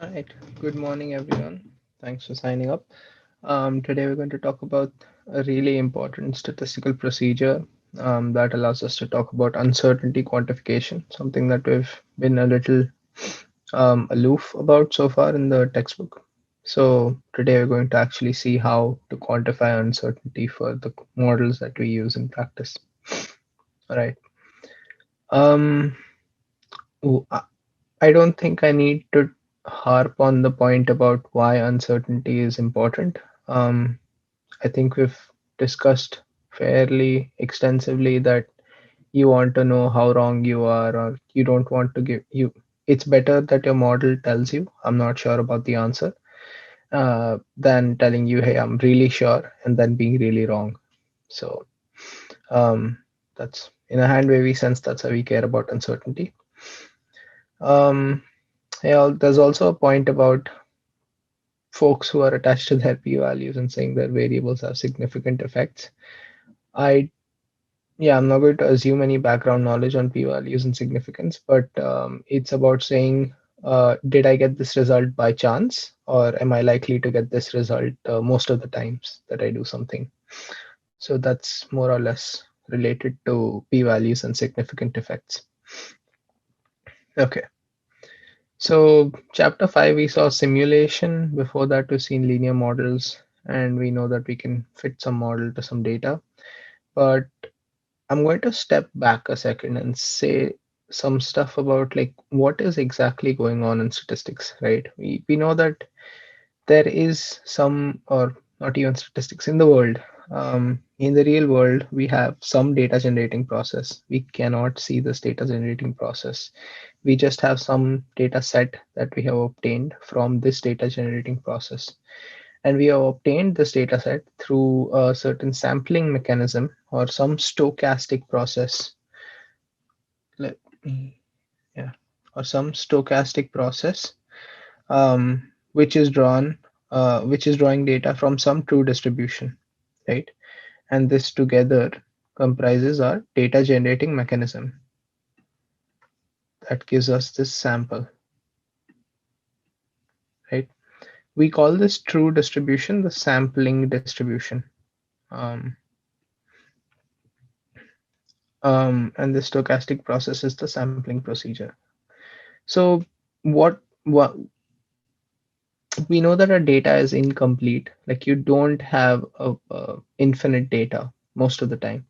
All right. Good morning, everyone. Thanks for signing up. Today, we're going to talk about a really important statistical procedure that allows us to talk about uncertainty quantification, something that we've been a little aloof about so far in the textbook. So, today, we're going to actually see how to quantify uncertainty for the models that we use in practice. All right. Um, I don't think I need to harp on the point about why uncertainty is important. Um, I think we've discussed fairly extensively that you want to know how wrong you are, or you don't want to give you. It's better that your model tells you, I'm not sure about the answer, than telling you, hey, I'm really sure, and then being really wrong. So um, that's in a hand wavy sense, that's how we care about uncertainty. Um, yeah, there's also a point about folks who are attached to their p-values and saying their variables have significant effects. I Yeah, I'm not going to assume any background knowledge on p-values and significance, but it's about saying, did I get this result by chance, or am I likely to get this result most of the times that I do something? So that's more or less related to p-values and significant effects. Okay. So chapter 5, we saw simulation. Before that, we've seen linear models, and we know that we can fit some model to some data. But I'm going to step back a second and say some stuff about like what is exactly going on in statistics, right? We know that there is some, or not even statistics in the world. In the real world, we have some data generating process. We cannot see this data generating process. We just have some data set that we have obtained from this data generating process. And we have obtained this data set through a certain sampling mechanism or some stochastic process. Let me, yeah, or some stochastic process, which is which is drawing data from some true distribution, right? And this together comprises our data generating mechanism that gives us this sample, right? We call this true distribution the sampling distribution. Um, and the stochastic process is the sampling procedure. So what we know that our data is incomplete. Like you don't have a infinite data most of the time.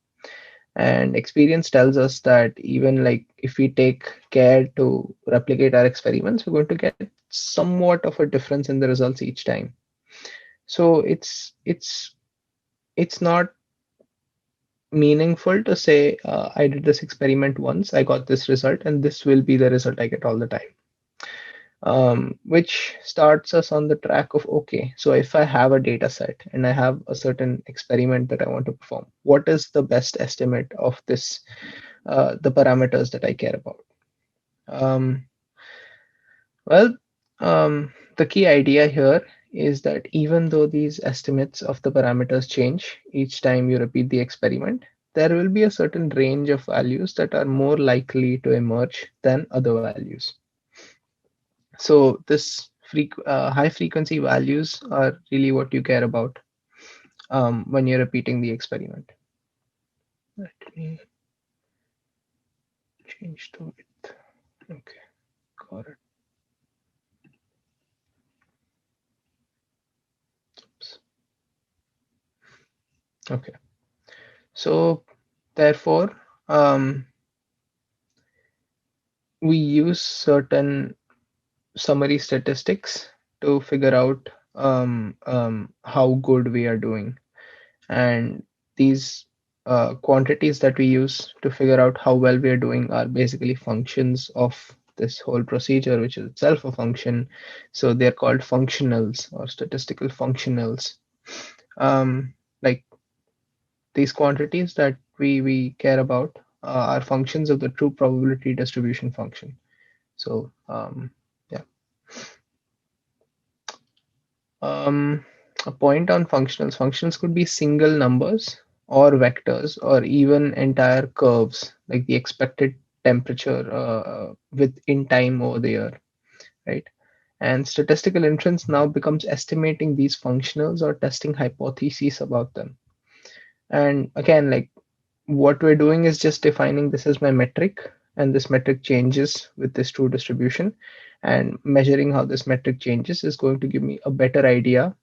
And experience tells us that even like if we take care to replicate our experiments, we're going to get somewhat of a difference in the results each time. So it's not meaningful to say I did this experiment once, I got this result, and this will be the result I get all the time. Which starts us on the track of, okay, so if I have a data set and I have a certain experiment that I want to perform, what is the best estimate of this, the parameters that I care about? Um, well, the key idea here is that even though these estimates of the parameters change each time you repeat the experiment, there will be a certain range of values that are more likely to emerge than other values. So this high frequency values are really what you care about when you're repeating the experiment. Let me change the width. Okay, got it. Oops. Okay, so therefore, we use certain summary statistics to figure out how good we are doing. And these quantities that we use to figure out how well we are doing are basically functions of this whole procedure, which is itself a function. So they're called functionals or statistical functionals. Like these quantities that we care about are functions of the true probability distribution function. So yeah. Um, a point on functionals. Functionals could be single numbers or vectors or even entire curves, like the expected temperature with in time over the year, right? And statistical inference now becomes estimating these functionals or testing hypotheses about them. And again, like what we're doing is just defining this as my metric, and this metric changes with this true distribution. And measuring how this metric changes is going to give me a better idea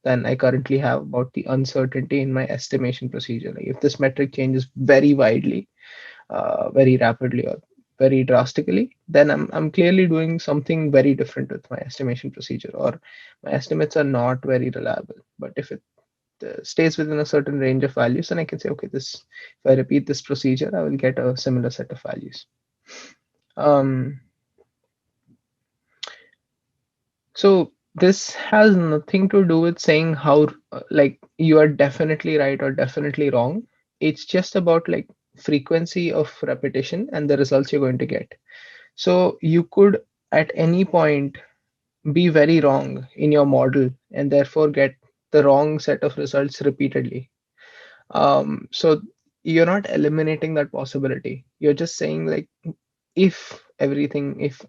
than I currently have about the uncertainty in my estimation procedure. Like if this metric changes very widely, very rapidly, or very drastically, then I'm clearly doing something very different with my estimation procedure, or my estimates are not very reliable. But if it stays within a certain range of values, then I can say, okay, this if I repeat this procedure, I will get a similar set of values. Um, so this has nothing to do with saying how like you are definitely right or definitely wrong. It's just about like frequency of repetition and the results you're going to get. So you could at any point be very wrong in your model and therefore get the wrong set of results repeatedly. So you're not eliminating that possibility. You're just saying like if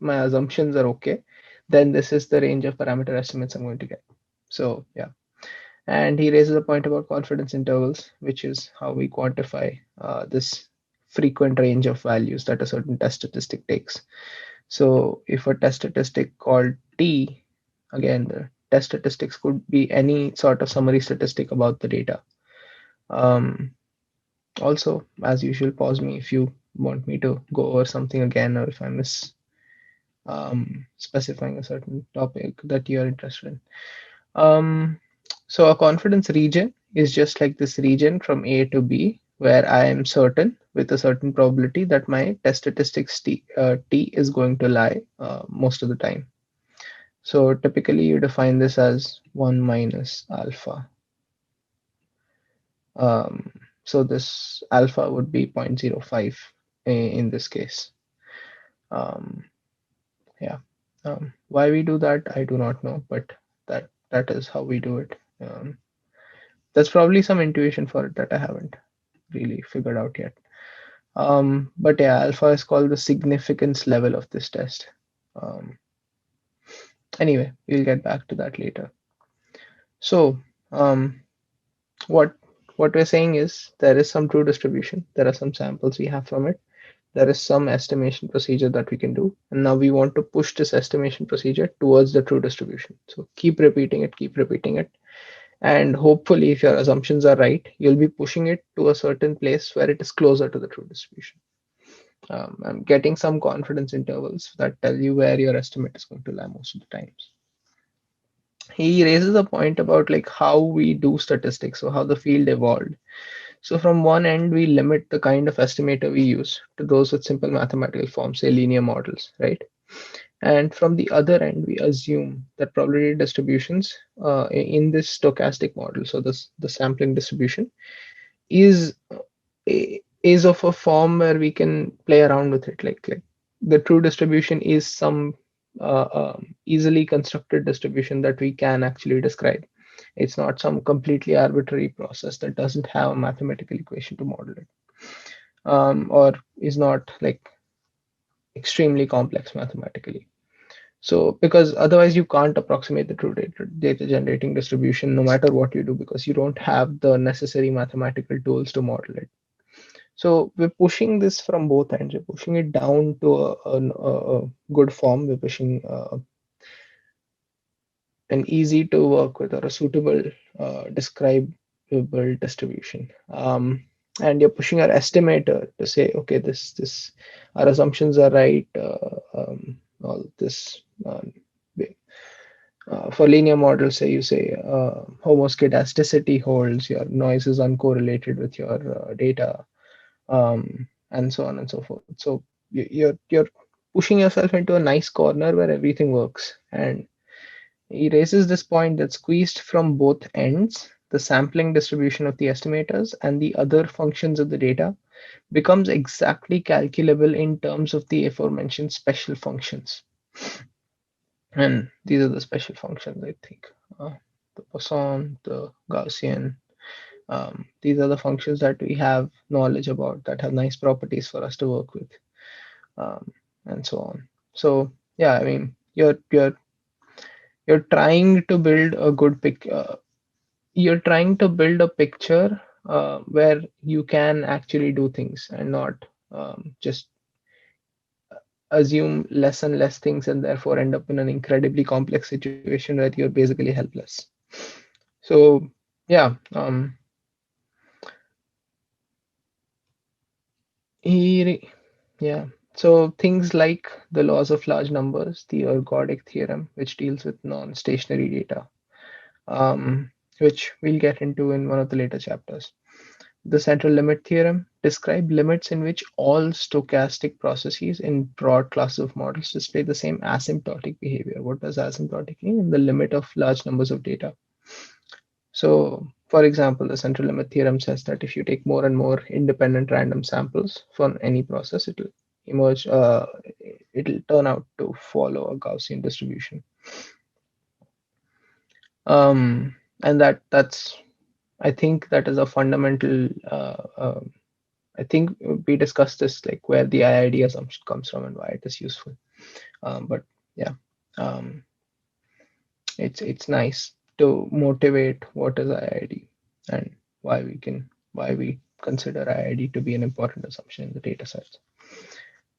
my assumptions are okay, then this is the range of parameter estimates I'm going to get. So yeah. And he raises a point about confidence intervals, which is how we quantify this frequent range of values that a certain test statistic takes. So if a test statistic called T, again, the test statistics could be any sort of summary statistic about the data. Um, Also, as usual, pause me if you want me to go over something again, or if I miss specifying a certain topic that you're interested in. So a confidence region is just like this region from A to B, where I am certain with a certain probability that my test statistics T is going to lie most of the time. So typically you define this as 1 minus alpha. Um, so this alpha would be 0.05 in this case. Um, yeah. Why we do that, I do not know, but that is how we do it. There's probably some intuition for it that I haven't really figured out yet. But yeah, alpha is called the significance level of this test. Um, anyway, we'll get back to that later. So um, what what we're saying is there is some true distribution. There are some samples we have from it. There is some estimation procedure that we can do. And now we want to push this estimation procedure towards the true distribution. So keep repeating it, keep repeating it. And hopefully, if your assumptions are right, you'll be pushing it to a certain place where it is closer to the true distribution. I'm getting some confidence intervals that tell you where your estimate is going to lie most of the times. He raises a point about like how we do statistics, so how the field evolved. So from one end, we limit the kind of estimator we use to those with simple mathematical forms, say linear models, right? And from the other end, we assume that probability distributions in this stochastic model, so this the sampling distribution, is is of a form where we can play around with it. Like the true distribution is some easily constructed distribution that we can actually describe. It's not some completely arbitrary process that doesn't have a mathematical equation to model it, or is not like extremely complex mathematically. So, because otherwise you can't approximate the true data generating distribution no matter what you do, because you don't have the necessary mathematical tools to model it. So we're pushing this from both ends. We're pushing it down to a good form. We're pushing an easy to work with or a suitable describable distribution. And you're pushing our estimator to say, okay, this our assumptions are right. All this for linear models, say you say homoscedasticity holds, your noise is uncorrelated with your data, and so on and so forth. So you're pushing yourself into a nice corner where everything works. And he raises this point that squeezed from both ends, the sampling distribution of the estimators and the other functions of the data becomes exactly calculable in terms of the aforementioned special functions. And these are the special functions, I think. The Poisson, the Gaussian. These are the functions that we have knowledge about that have nice properties for us to work with, and so on. So yeah, I mean, you're you're trying to build a good pic. You're trying to build a picture where you can actually do things and not just assume less and less things and therefore end up in an incredibly complex situation where you're basically helpless. So yeah, he, yeah. So things like the laws of large numbers, the ergodic theorem, which deals with non-stationary data, um, which we'll get into in one of the later chapters. The central limit theorem describes limits in which all stochastic processes in broad classes of models display the same asymptotic behavior. What does asymptotic mean? In the limit of large numbers of data. So, for example, the central limit theorem says that if you take more and more independent random samples for any process, it'll emerge, it'll turn out to follow a Gaussian distribution. And that's I think that is a fundamental. I think we discussed this, like where the IID assumption comes from and why it is useful. But yeah, um, it's nice to motivate what is IID and why we consider IID to be an important assumption in the data sets.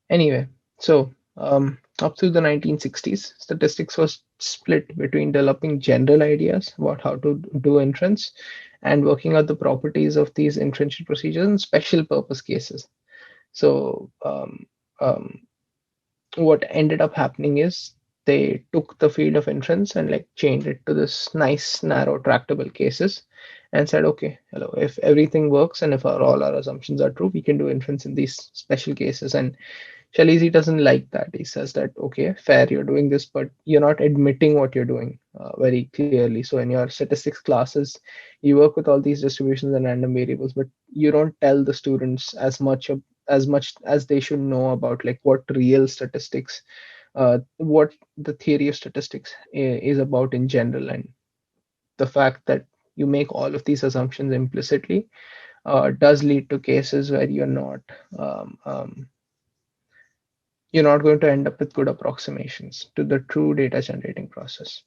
Anyway, so up through the 1960s, statistics was split between developing general ideas about how to do inference and working out the properties of these inferential procedures in special purpose cases. So um, what ended up happening is they took the field of inference and like chained it to this nice narrow tractable cases and said, okay, hello, if everything works and if all our assumptions are true, we can do inference in these special cases. And Shalizi doesn't like that. He says that, okay, fair, you're doing this, but you're not admitting what you're doing very clearly. So in your statistics classes, you work with all these distributions and random variables, but you don't tell the students as much as they should know about like what real statistics, what the theory of statistics is about in general, and the fact that you make all of these assumptions implicitly does lead to cases where you're not going to end up with good approximations to the true data generating process.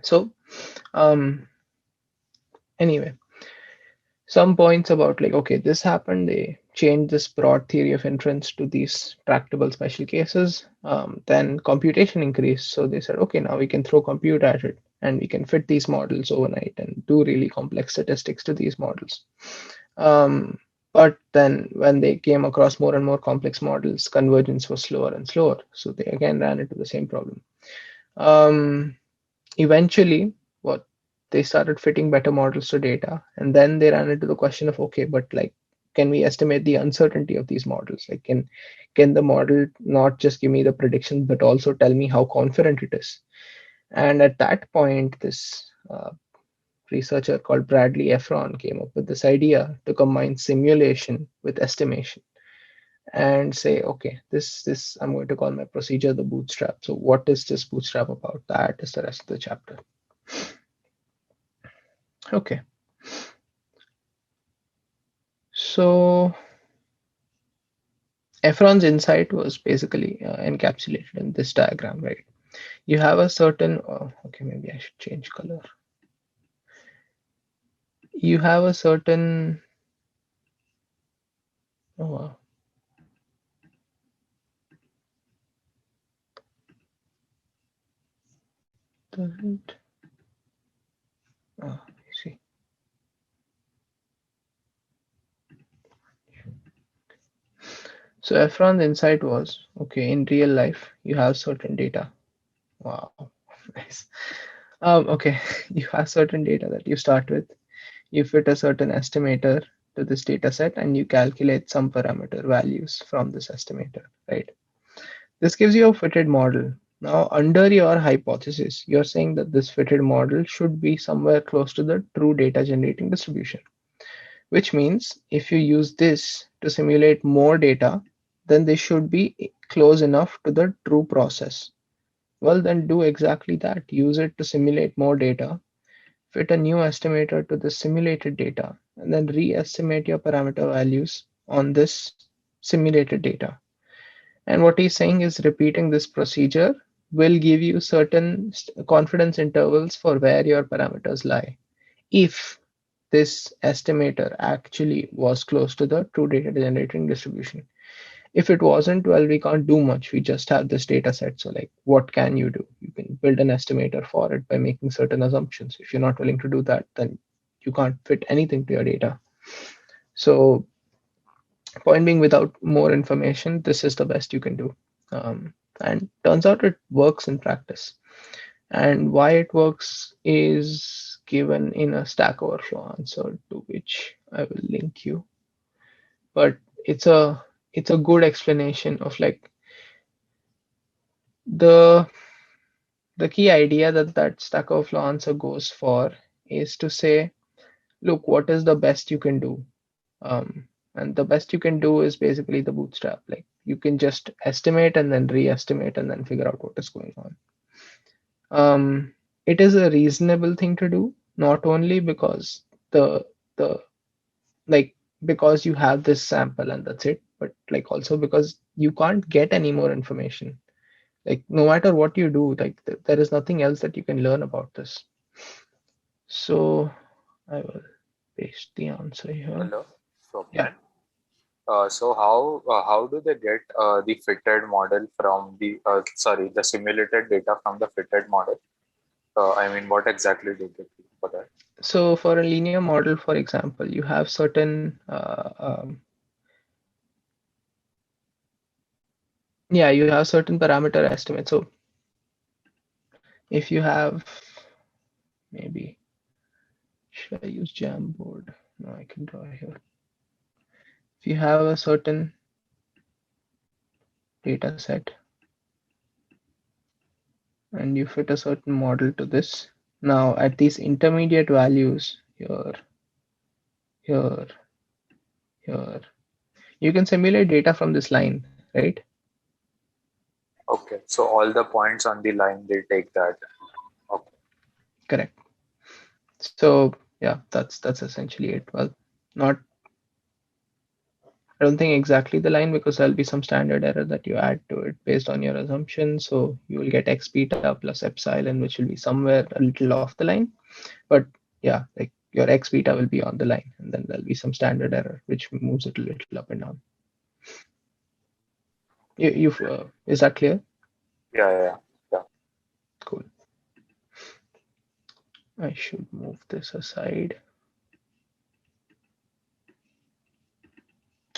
So anyway, some points about like, okay, this happened, they changed this broad theory of inference to these tractable special cases. Then computation increased, so they said, okay, now we can throw compute at it and we can fit these models overnight and do really complex statistics to these models. But then when they came across more and more complex models, convergence was slower and slower, so they again ran into the same problem. Eventually, what they started fitting better models to data, and then they ran into the question of, okay, but like, can we estimate the uncertainty of these models? Like, can the model not just give me the prediction but also tell me how confident it is? And at that point, this researcher called Bradley Efron came up with this idea to combine simulation with estimation and say, okay, this I'm going to call my procedure the bootstrap. So what is this bootstrap about? That is the rest of the chapter. Okay. So Efron's insight was basically encapsulated in this diagram, right? You have a certain, okay, maybe I should change color. You have a certain, oh, wow. Doesn't, oh, you see. So Efron's insight was, okay, in real life, you have certain data. Wow, nice. Okay, you have certain data that you start with. You fit a certain estimator to this data set and you calculate some parameter values from this estimator, right? This gives you a fitted model. Now, under your hypothesis, you're saying that this fitted model should be somewhere close to the true data generating distribution, which means if you use this to simulate more data, then they should be close enough to the true process. Well, then do exactly that. Use it to simulate more data, fit a new estimator to the simulated data, and then re-estimate your parameter values on this simulated data. And what he's saying is repeating this procedure will give you certain confidence intervals for where your parameters lie. If this estimator actually was close to the true data generating distribution. If it wasn't, well, we can't do much. We just have this data set. So, like, what can you do? You can build an estimator for it by making certain assumptions. If you're not willing to do that, then you can't fit anything to your data. So, point being, without more information, this is the best you can do. And turns out it works in practice. And why it works is given in a Stack Overflow answer to which I will link you. But it's a it's a good explanation of like the the key idea that Stack Overflow answer goes for is to say, look, what is the best you can do? And the best you can do is basically the bootstrap. Like you can just estimate and then re-estimate and then figure out what is going on. It is a reasonable thing to do, not only because the like because you have this sample and that's it, but like also because you can't get any more information. Like no matter what you do, like there is nothing else that you can learn about this. So I will paste the answer here. Hello, Yeah. Swapnil. So how do they get the fitted model from the the simulated data from the fitted model? I mean, what exactly do they do for that? So for a linear model, for example, you have certain yeah, you have certain parameter estimates. So if you have maybe should I use Jamboard? No, I can draw here. If you have a certain data set and you fit a certain model to this, now at these intermediate values here, here, here, you can simulate data from this line, right? Okay, so all the points on the line they take that. Okay, Correct. So yeah, that's essentially it. Well, not I don't think exactly the line because there'll be some standard error that you add to it based on your assumption. So you will get x beta plus epsilon, which will be somewhere a little off the line. But yeah, like your x beta will be on the line, and then there'll be some standard error which moves it a little up and down. Is that clear? yeah. Cool. I should move this aside.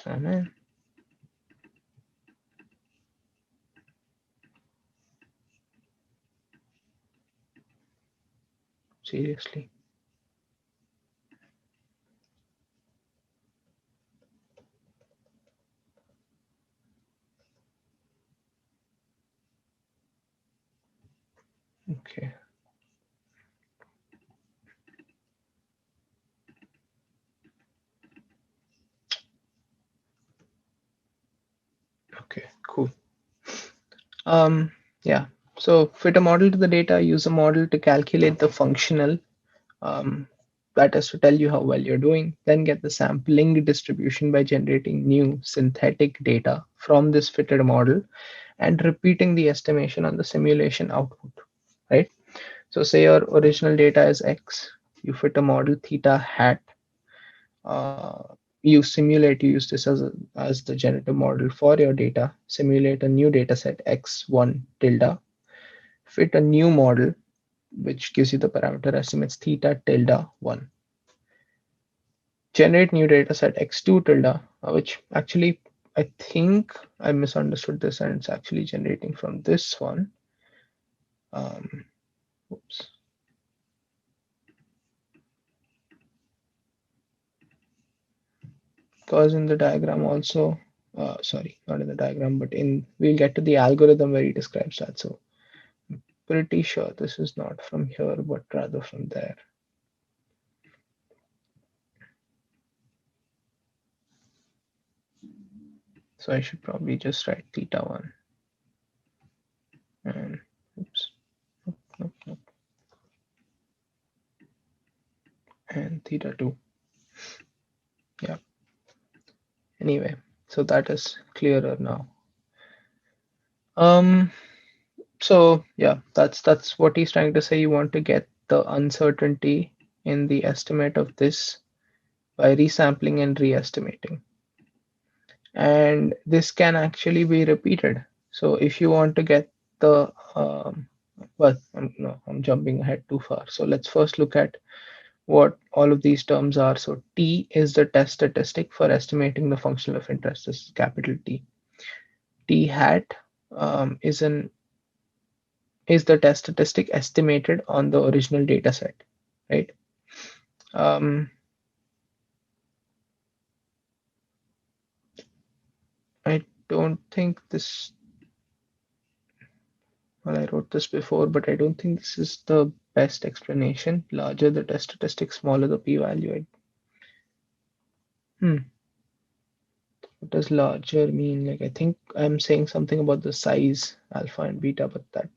Oh man, seriously. Okay. Okay. Cool. Um. Yeah. So fit a model to the data. Use a model to calculate the functional. Um, that is to tell you how well you're doing. Then get the sampling distribution by generating new synthetic data from this fitted model and repeating the estimation on the simulation output, right? So say your original data is X, you fit a model theta hat, uh, you use this as the generative model for your data, simulate a new data set X1 tilde, fit a new model which gives you the parameter estimates theta tilde 1. Generate new data set x2 tilde, which actually I think I misunderstood this and it's actually generating from this one. Um, oops. Because in the diagram also, sorry, not in the diagram, but we'll get to the algorithm where he describes that. So I'm pretty sure this is not from here, but rather from there. So I should probably just write theta 1 and oops, nope, nope, and theta 2. Yeah. Anyway, so that is clearer now. Um, So yeah, that's what he's trying to say. You want to get the uncertainty in the estimate of this by resampling and re-estimating. And this can actually be repeated. So if you want to get the well, no, I'm jumping ahead too far. So let's first look at what all of these terms are. So T is the test statistic for estimating the functional of interest. This is capital T. T hat is the test statistic estimated on the original data set, right? Um, I don't think this, well, I wrote this before, but I don't think this is the best explanation. Larger the test statistic, smaller the p-value. What does larger mean? Like, I think I'm saying something about the size, alpha and beta, but that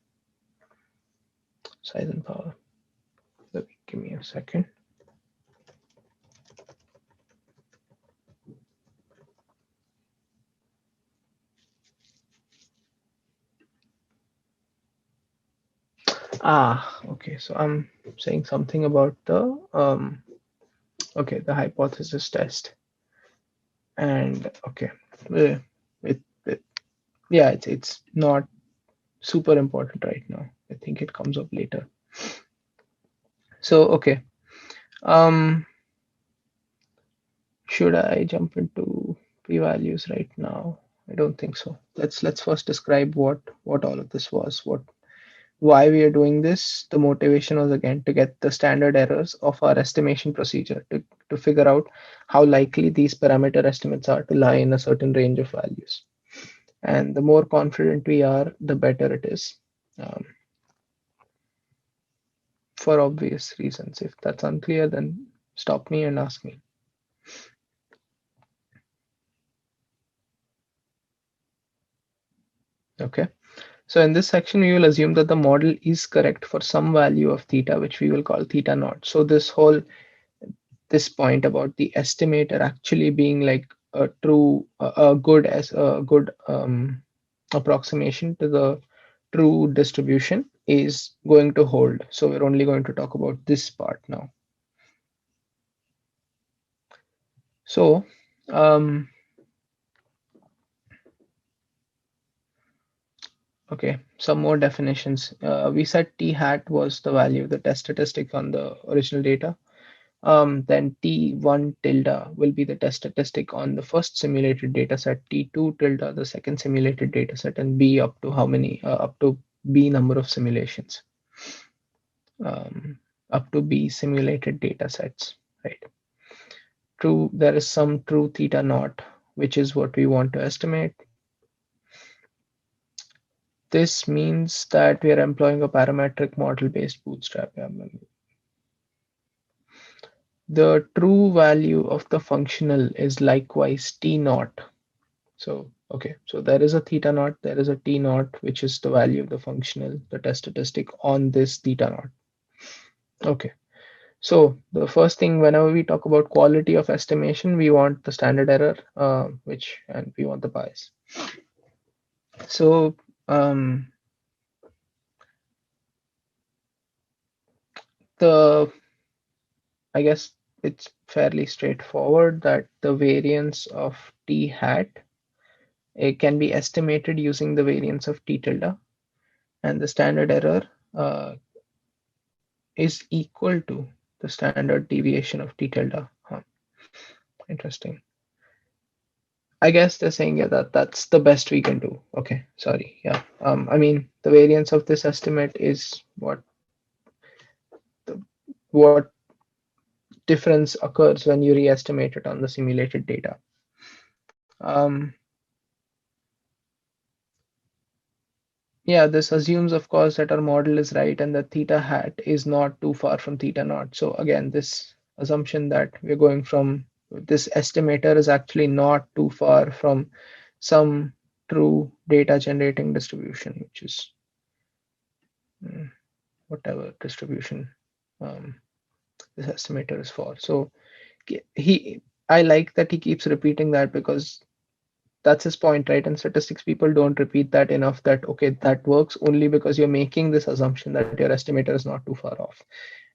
size and power. Give me a second. Okay. So I'm saying something about the okay, the hypothesis test. And okay, uh, it yeah, it's not super important right now. I think it comes up later. So okay, um, should I jump into p-values right now? I don't think so. Let's first describe what all of this was. Why we are doing this. The motivation was again to get the standard errors of our estimation procedure to figure out how likely these parameter estimates are to lie in a certain range of values. And the more confident we are, the better it is. Um, for obvious reasons. If that's unclear, then stop me and ask me. Okay. So in this section, we will assume that the model is correct for some value of theta, which we will call theta naught. So this point about the estimator actually being like a true, a good as a good approximation to the true distribution is going to hold. So we're only going to talk about this part now. So um, okay, some more definitions. We said t hat was the value, the test statistic on the original data. Then t1 tilde will be the test statistic on the first simulated data set, t2 tilde the second simulated data set, and b up to how many, up to b number of simulations, um, up to b simulated data sets, right? True, there is some true theta naught, which is what we want to estimate. This means that we are employing a parametric model-based bootstrap. The true value of the functional is likewise t naught. So, okay, so there is a theta naught, there is a t naught, which is the value of the functional, the test statistic on this theta naught. Okay, so the first thing, whenever we talk about quality of estimation, we want the standard error, and we want the bias. So, the I guess it's fairly straightforward that the variance of t hat, it can be estimated using the variance of t tilde, and the standard error uh, is equal to the standard deviation of t tilde. Huh. Interesting. I guess they're saying, yeah, that's the best we can do. Okay, sorry. Yeah. I mean, the variance of this estimate is what difference occurs when you re-estimate it on the simulated data. Um, Yeah, this assumes, of course, that our model is right and that theta hat is not too far from theta naught. So again, this assumption that we're going from this estimator is actually not too far from some true data generating distribution, which is whatever distribution um, this estimator is for. So he, I like that he keeps repeating that because that's his point, right? And statistics people don't repeat that enough, that okay, that works only because you're making this assumption that your estimator is not too far off.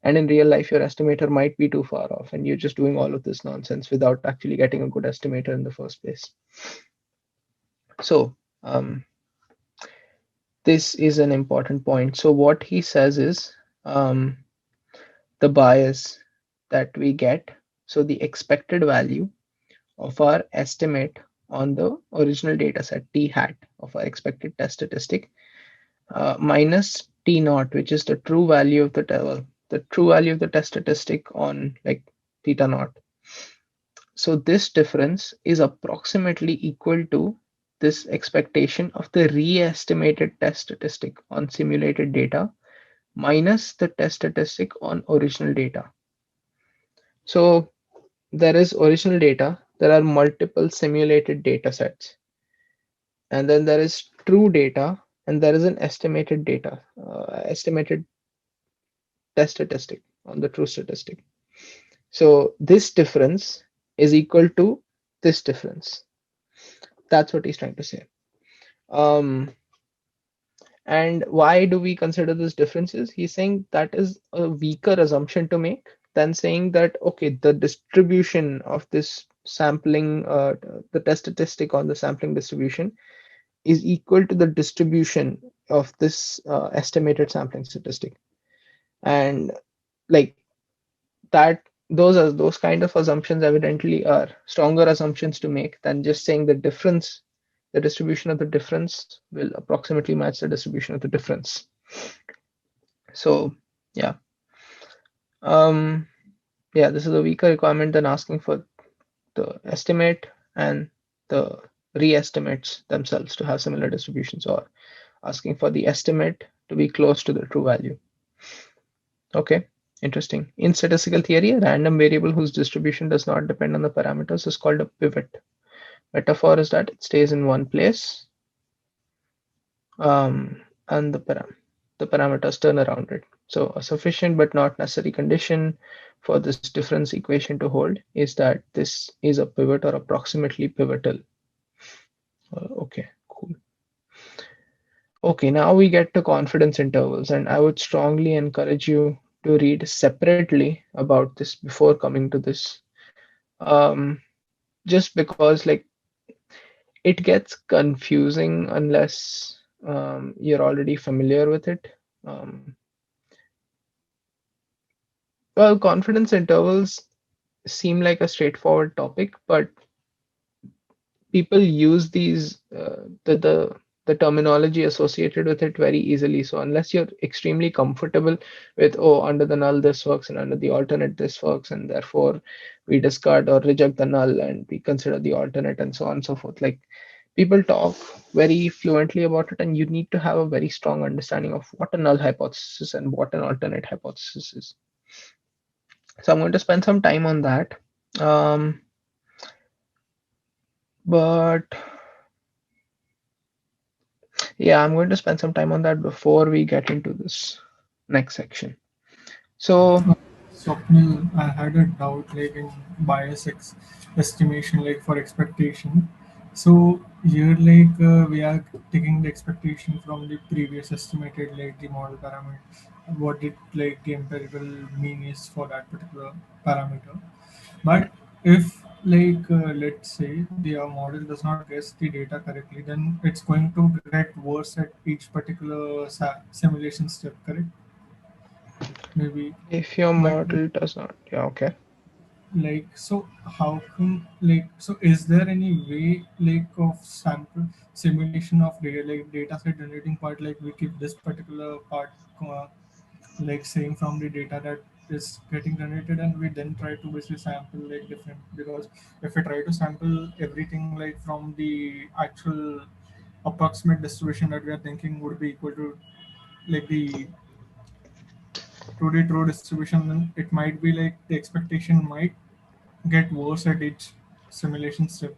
And in real life, your estimator might be too far off, and you're just doing all of this nonsense without actually getting a good estimator in the first place. So, this is an important point. So, what he says is the bias that we get, so the expected value of our estimate on the original data set, t hat of our expected test statistic, minus t naught, which is the true value of the true value of the test statistic on like theta naught. So this difference is approximately equal to this expectation of the re-estimated test statistic on simulated data minus the test statistic on original data. So there is original data, there are multiple simulated data sets, and then there is true data, and there is an estimated test statistic on the true statistic. So this difference is equal to this difference. That's what he's trying to say. Um, and why do we consider this differences? He's saying that is a weaker assumption to make than saying that, okay, the distribution of this sampling, the test statistic on the sampling distribution is equal to the distribution of this estimated sampling statistic. And like that, those kind of assumptions evidently are stronger assumptions to make than just saying the difference, the distribution of the difference will approximately match the distribution of the difference. So yeah, um, yeah, this is a weaker requirement than asking for the estimate and the re-estimates themselves to have similar distributions, or asking for the estimate to be close to the true value. Okay, interesting. In statistical theory, a random variable whose distribution does not depend on the parameters is called a pivot. Metaphor is that it stays in one place, and the parameters turn around it. So a sufficient but not necessary condition for this difference equation to hold is that this is a pivot or approximately pivotal. Okay, cool. Okay, now we get to confidence intervals, and I would strongly encourage you to read separately about this before coming to this. Um, just because like it gets confusing unless you're already familiar with it. Um, well, confidence intervals seem like a straightforward topic, but people use these the terminology associated with it very easily. So unless you're extremely comfortable with, oh, under the null this works and under the alternate this works, and therefore we discard or reject the null and we consider the alternate, and so on and so forth. Like people talk very fluently about it, and you need to have a very strong understanding of what a null hypothesis and what an alternate hypothesis is. So I'm going to spend some time on that. Um, but yeah, I'm going to spend some time on that before we get into this next section. So Swapnil, I had a doubt like in estimation, like for expectation. So here, like we are taking the expectation from the previous estimated, like the model parameter. What did like the empirical mean is for that particular parameter. But if like let's say the model does not guess the data correctly, then it's going to get worse at each particular simulation step. Correct? Maybe, if your but model does not, yeah, okay. like so how come like so is there any way like of sample simulation of data like data set generating part, like we keep this particular part uh, like saying from the data that is getting generated, and we then try to basically sample like different, because if we try to sample everything like from the actual approximate distribution that we are thinking would be equal to like the 2D true distribution, then it might be like the expectation might get worse at each simulation step.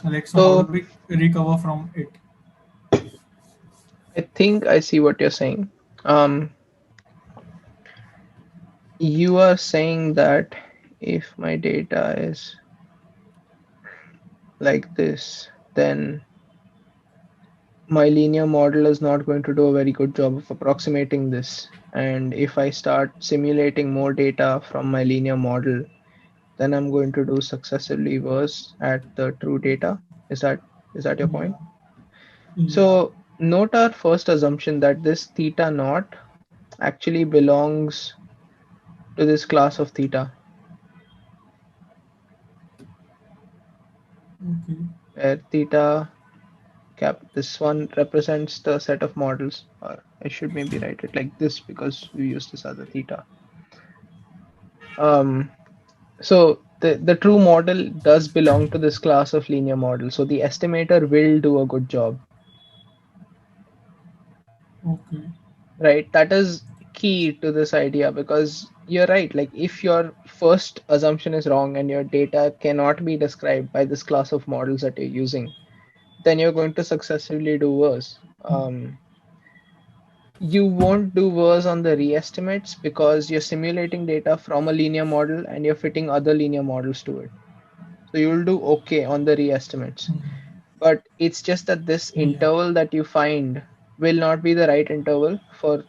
Like, so how do So we recover from it? I think I see what you're saying. Um, you are saying that if my data is like this, then my linear model is not going to do a very good job of approximating this. And if I start simulating more data from my linear model, then I'm going to do successively worse at the true data. Is that your Yeah. point? Yeah. So note our first assumption that this theta naught actually belongs to this class of theta, Okay. where theta cap, this one represents the set of models, or I should maybe write it like this because we use this other theta. Um, so the true model does belong to this class of linear model. So the estimator will do a good job, Okay. right? That is key to this idea because you're right. Like if your first assumption is wrong and your data cannot be described by this class of models that you're using, then you're going to successfully do worse. You won't do worse on the re-estimates because you're simulating data from a linear model and you're fitting other linear models to it. So you'll do okay on the re-estimates. But it's just that this Yeah. interval that you find will not be the right interval for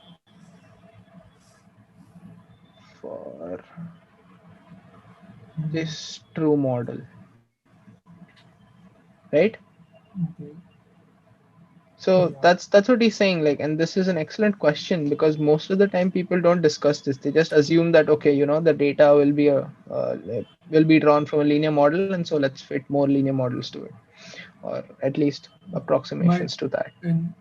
this true model, right? Okay. So Yeah. that's what he's saying. Like, and this is an excellent question because most of the time people don't discuss this. They just assume that okay, the data will be will be drawn from a linear model, and so let's fit more linear models to it, or at least But approximations to that. in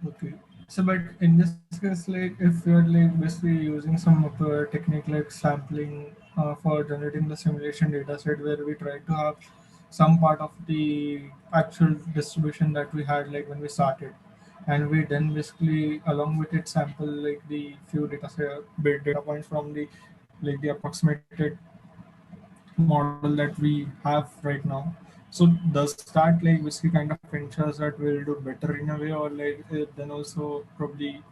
okay. So, but in this case, like if you're like basically using some technique like sampling for generating the simulation data set, where we try to have some part of the actual distribution that we had like when we started, and we then basically along with it sample like the few bit data points from the like the approximated model that we have right now. So does that like basically kind of ensures that we'll do better in a way, or like then also probably,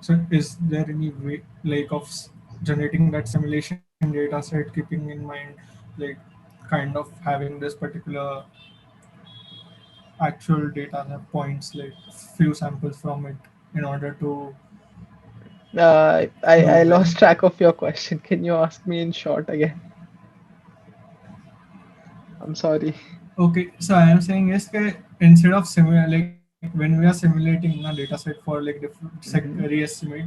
so is there any way like of generating that simulation data set keeping in mind like kind of having this particular actual data points like few samples from it in order to I do well? lost track of your question. Can you ask me in short again? I'm sorry. Okay, so I am saying is that instead of similar like when we are simulating a data set for like different Hmm. re-estimate,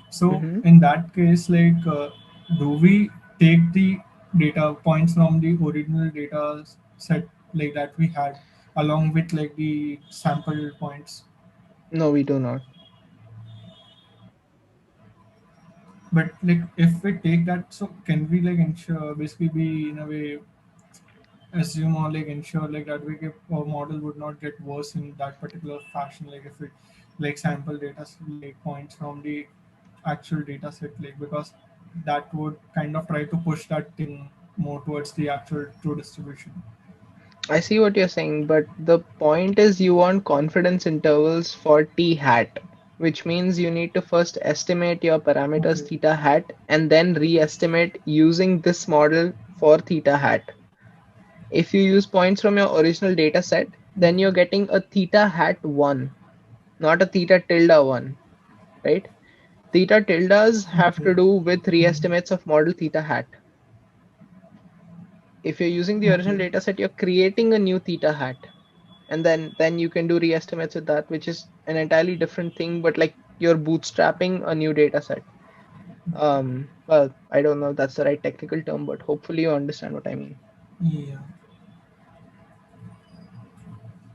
so Hmm. in that case, like do we take the data points from the original data set like that we had along with like the sample points? No, we do not. But like if we take that, so can we like ensure basically be in a way assume or like ensure like that we get our model would not get worse in that particular fashion, like if we like sample data like points from the actual data set, like because that would kind of try to push that thing more towards the actual true distribution. I see what you're saying, but the point is you want confidence intervals for t hat, which means you need to first estimate your parameters Okay. theta hat and then re-estimate using this model for theta hat. If you use points from your original data set, then you're getting a theta hat 1, not a theta tilde 1, right? Theta tildes have Okay. to do with Mhm. re-estimates of model theta hat. If you're using the original Okay. data set, you're creating a new theta hat, and then you can do re-estimates with that, which is an entirely different thing, but like you're bootstrapping a new data set. Well, I don't know if that's the right technical term, but hopefully you understand what I mean. Yeah.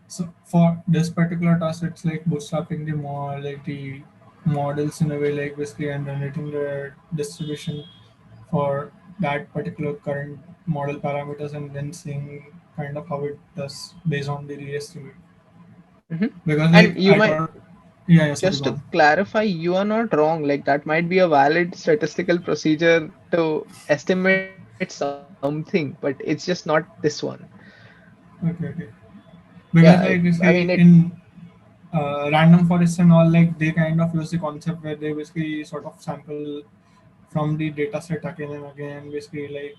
So for this particular task, it's like bootstrapping the more like the models in a way, like basically and generating the distribution for that particular current model parameters, and then seeing kind of how it does based on the re-estimate. Hmm. Because And like you I might, thought, yeah, yeah, sorry, just go to on. clarify, you are not wrong. Like that might be a valid statistical procedure to estimate something, but it's just not this one. Okay, okay. Yeah, Because like I mean basically it. in random forest and all, like they kind of use the concept where they basically sort of sample from the data set again and again, basically like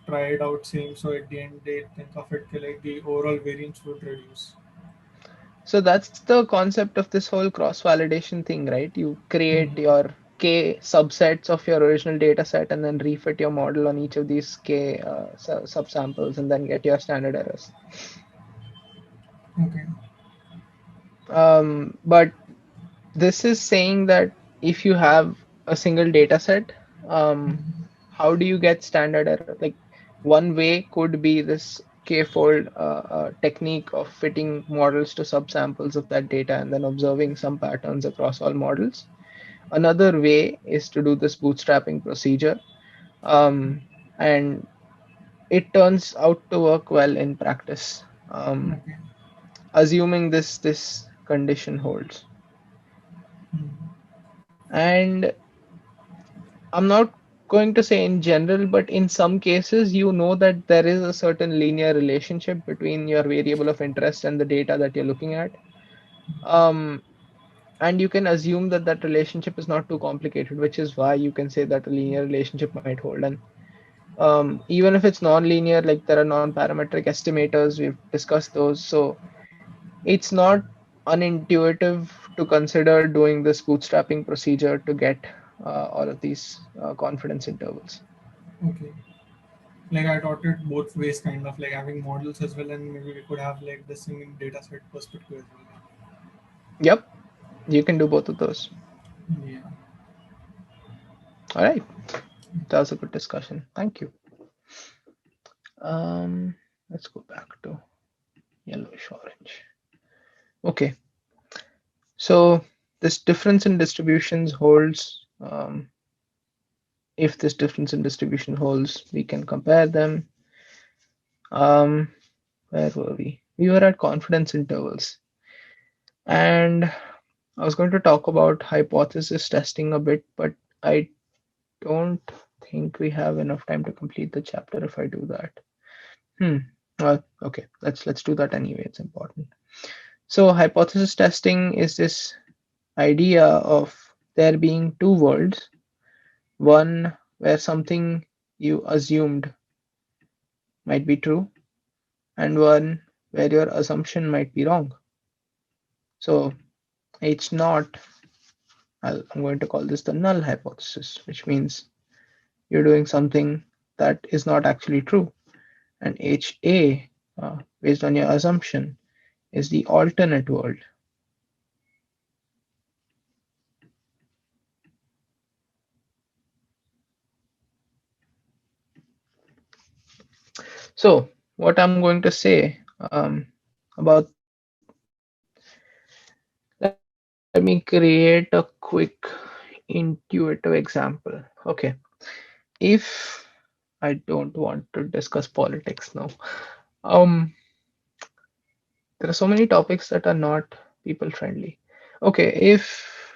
try it out same, so at the end they think of it like the overall variance would reduce. So that's the concept of this whole cross-validation thing, right? You create Mm-hmm. your K subsets of your original data set and then refit your model on each of these K subsamples and then get your standard errors. Okay. But this is saying that if you have a single data set, Mm-hmm. how do you get standard error? Like one way could be this k-fold technique of fitting models to subsamples of that data and then observing some patterns across all models. Another way is to do this bootstrapping procedure, and it turns out to work well in practice, Okay. assuming this condition holds. Mm-hmm. And I'm not going to say in general, but in some cases, you know that there is a certain linear relationship between your variable of interest and the data that you're looking at. Um, and you can assume that that relationship is not too complicated, which is why you can say that a linear relationship might hold. And even if it's non-linear, like there are non-parametric estimators, we've discussed those. So it's not unintuitive to consider doing this bootstrapping procedure to get all of these confidence intervals. Okay. Like I taught it both ways, kind of like having models as well, and maybe we could have like the same data set perspective as well. Yep, you can do both of those. Yeah. All right, that was a good discussion. Thank you. Let's go back to yellowish orange. Okay, so this difference in distributions holds. If this difference in distribution holds, we can compare them. Um, where were we? We were at confidence intervals, and I was going to talk about hypothesis testing a bit, but I don't think we have enough time to complete the chapter if I do that. Hmm. Well, okay. Let's do that anyway. It's important. So hypothesis testing is this idea of there being two worlds, one where something you assumed might be true, and one where your assumption might be wrong. So H naught, I'm going to call this the null hypothesis, which means you're doing something that is not actually true. And HA, based on your assumption, is the alternate world. So what I'm going to say about, let me create a quick intuitive example. Okay, if I don't want to discuss politics now, um, there are so many topics that are not people friendly. Okay, if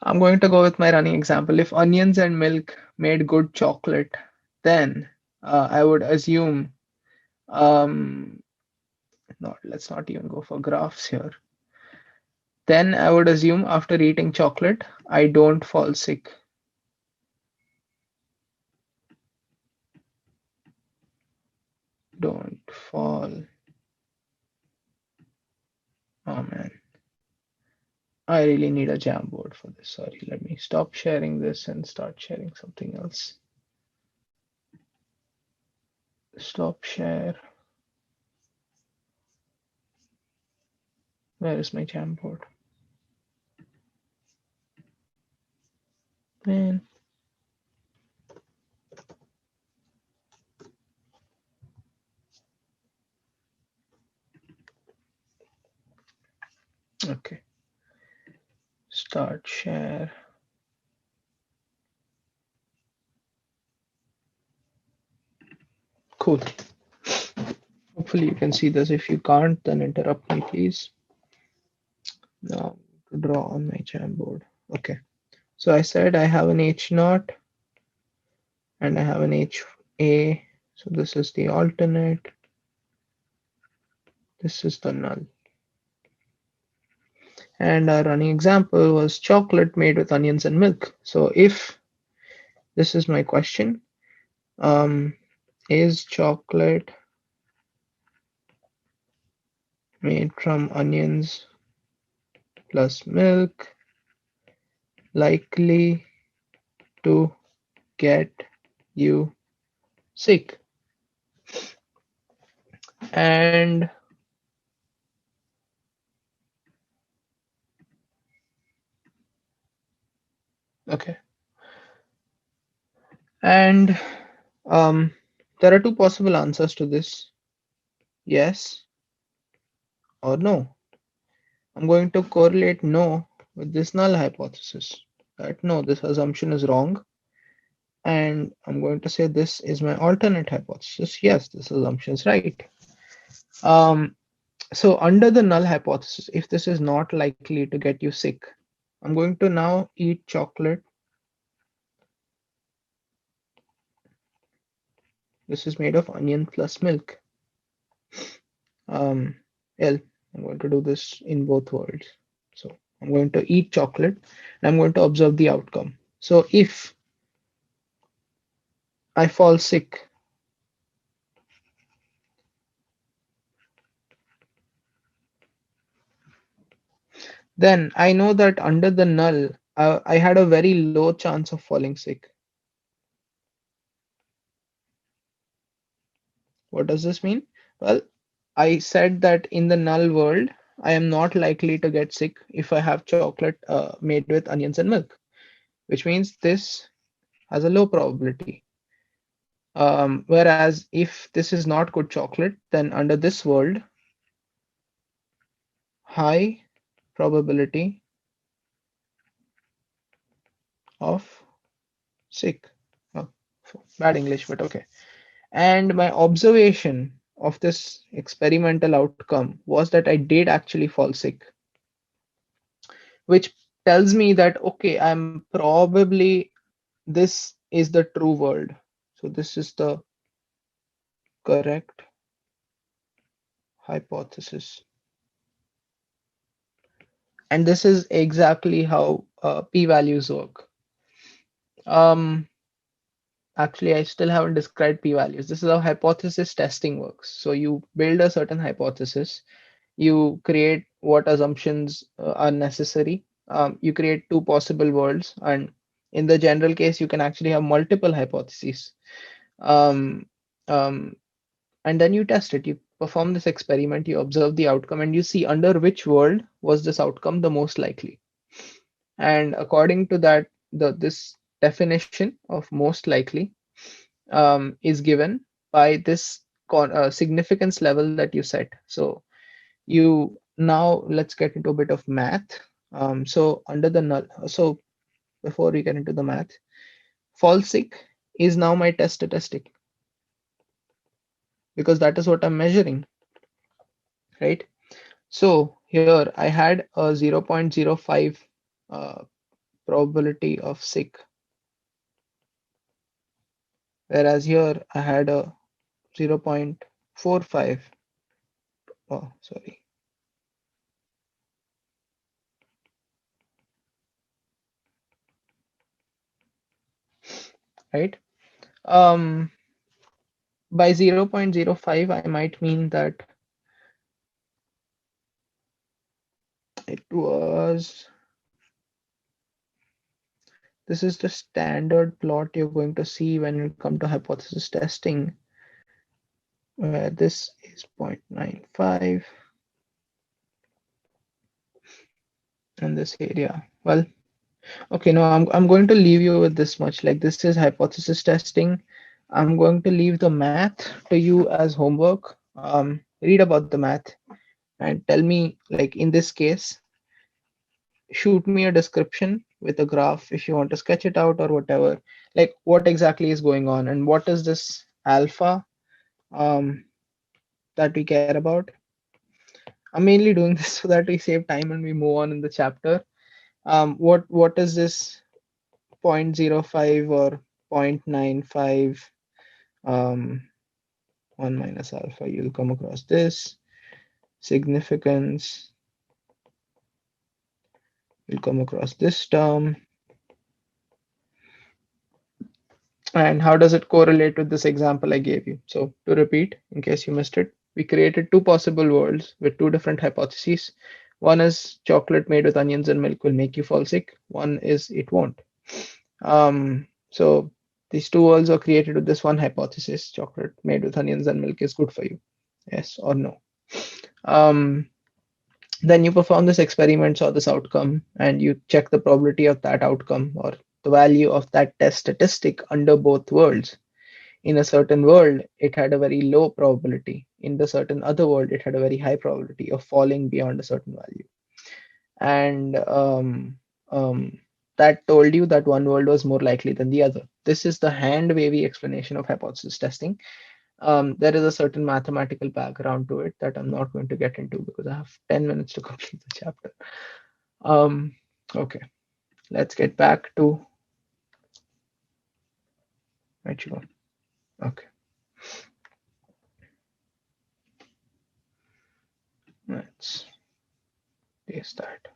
I'm going to go with my running example, if onions and milk made good chocolate, then I would assume, um, no, let's not even go for graphs here. Then I would assume after eating chocolate, I don't fall sick. Don't fall. Oh man, I really need a Jamboard for this. Sorry, let me stop sharing this and start sharing something else. Stop share. Where is my Jamboard? Man, okay. Start share. Cool. Hopefully you can see this. If you can't, then interrupt me, please. Now to draw on my Jamboard. Okay. So I said I have an H naught and I have an HA. So this is the alternate. This is the null. And our running example was chocolate made with onions and milk. So if this is my question, Um, is chocolate made from onions plus milk likely to get you sick? And okay, and um, there are two possible answers to this: yes or no. I'm going to correlate no with this null hypothesis. That no, this assumption is wrong, and I'm going to say this is my alternate hypothesis. Yes, this assumption is right. Um, so under the null hypothesis, if this is not likely to get you sick, I'm going to now eat chocolate. This is made of onion plus milk. Um, L, I'm going to do this in both worlds. So I'm going to eat chocolate and I'm going to observe the outcome. So if I fall sick, then I know that under the null, I had a very low chance of falling sick. What does this mean? Well, I said that in the null world, I am not likely to get sick if I have chocolate made with onions and milk, which means this has a low probability. Whereas if this is not good chocolate, then under this world, high probability of sick. Oh, bad English, but okay. And my observation of this experimental outcome was that I did actually fall sick, which tells me that, okay, I'm probably, this is the true world. So this is the correct hypothesis. And this is exactly how p-values work. Um, Actually, I still haven't described p-values. This is how hypothesis testing works. So you build a certain hypothesis, you create what assumptions are necessary. You create two possible worlds, and in the general case, you can actually have multiple hypotheses. Um, um, and then you test it. You perform this experiment, you observe the outcome, and you see under which world was this outcome the most likely. And according to that, this definition of most likely is given by this significance level that you set. So you now let's get into a bit of math. So under the null, so before we get into the math, fall sick is now my test statistic because that is what I'm measuring, right? So here I had a 0.05 uh, probability of sick, whereas here I had a 0.45. Oh, sorry, right? Um, by 0.05, I might mean that it was, this is the standard plot you're going to see when you come to hypothesis testing, where this is 0.95 in this area. Well, okay, no, I'm going to leave you with this much. Like, this is hypothesis testing. I'm going to leave the math to you as homework. Read about the math and tell me, like in this case, shoot me a description with a graph if you want to sketch it out or whatever. Like, what exactly is going on and what is this alpha um, that we care about. I'm mainly doing this so that we save time and we move on in the chapter. What is this 0.05 or 0.95 um, 1 minus alpha? You'll come across this significance. You'll come across this term. And how does it correlate with this example I gave you? So to repeat, in case you missed it, we created two possible worlds with two different hypotheses. One is chocolate made with onions and milk will make you fall sick. One is it won't. So these two worlds are created with this one hypothesis: chocolate made with onions and milk is good for you. Yes or no? Um, then you perform this experiment, saw this outcome, and you check the probability of that outcome or the value of that test statistic under both worlds. In a certain world, it had a very low probability. In the certain other world, it had a very high probability of falling beyond a certain value. And um, that told you that one world was more likely than the other. This is the hand wavy explanation of hypothesis testing. There is a certain mathematical background to it that I'm not going to get into because I have 10 minutes to complete the chapter. Okay, let's get back to where'd you go? Okay, let's paste that.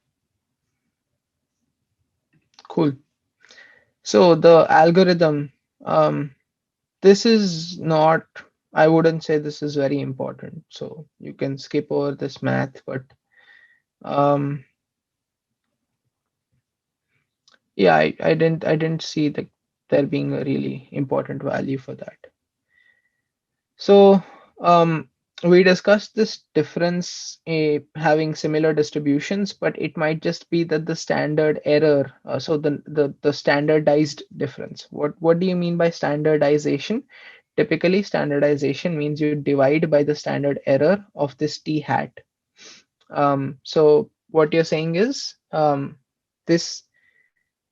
Cool. So the algorithm, this is not, I wouldn't say this is very important. So you can skip over this math, but um, yeah, I didn't see there being a really important value for that. So um, we discussed this difference having similar distributions, but it might just be that the standard error. So the standardized difference. What do you mean by standardization? Typically, standardization means you divide by the standard error of this t hat. So what you're saying is this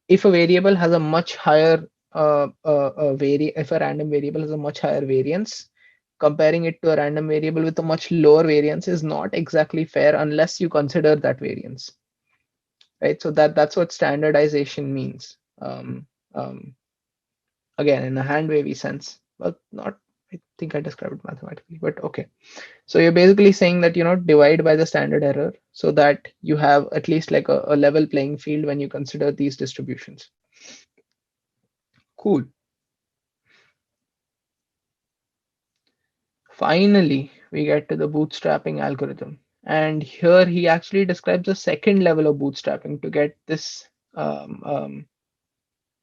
if a variable has a much higher if a random variable has a much higher variance, comparing it to a random variable with a much lower variance is not exactly fair unless you consider that variance, right? So that's what standardization means. Again, in a hand wavy sense, but not. I think I described it mathematically, but okay. So you're basically saying that divide by the standard error so that you have at least like a level playing field when you consider these distributions. Cool. Finally, we get to the bootstrapping algorithm. And here he actually describes a second level of bootstrapping to get this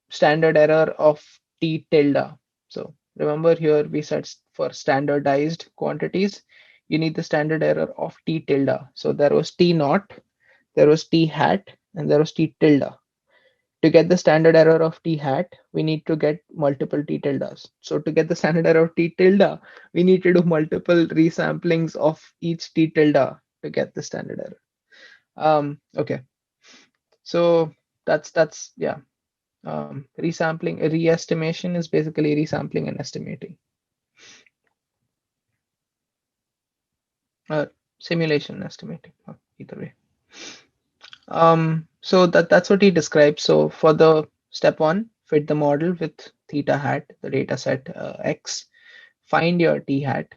standard error of t tilde. So remember here we said for standardized quantities, you need the standard error of t tilde. So there was t naught, there was t hat, and there was t tilde. To get the standard error of t hat, we need to get multiple t tildes. So to get the standard error of t tilde, we need to do multiple resamplings of each t tilde to get the standard error. Okay, so that's yeah. Resampling, re-estimation is basically resampling and estimating. Simulation and estimating, either way. So that's what he describes. So for the step one, fit the model with theta hat, the data set X, find your t hat,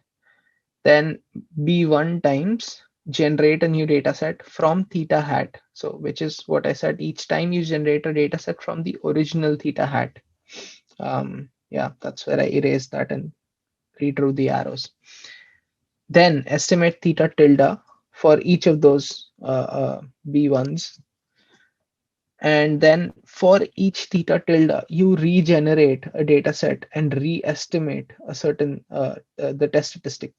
then B1 times generate a new data set from theta hat. So which is what I said, each time you generate a data set from the original theta hat. Yeah, that's where I erased that and redrew the arrows. Then estimate theta tilde for each of those B1s. And then for each theta tilde, you regenerate a data set and re-estimate a certain the test statistic.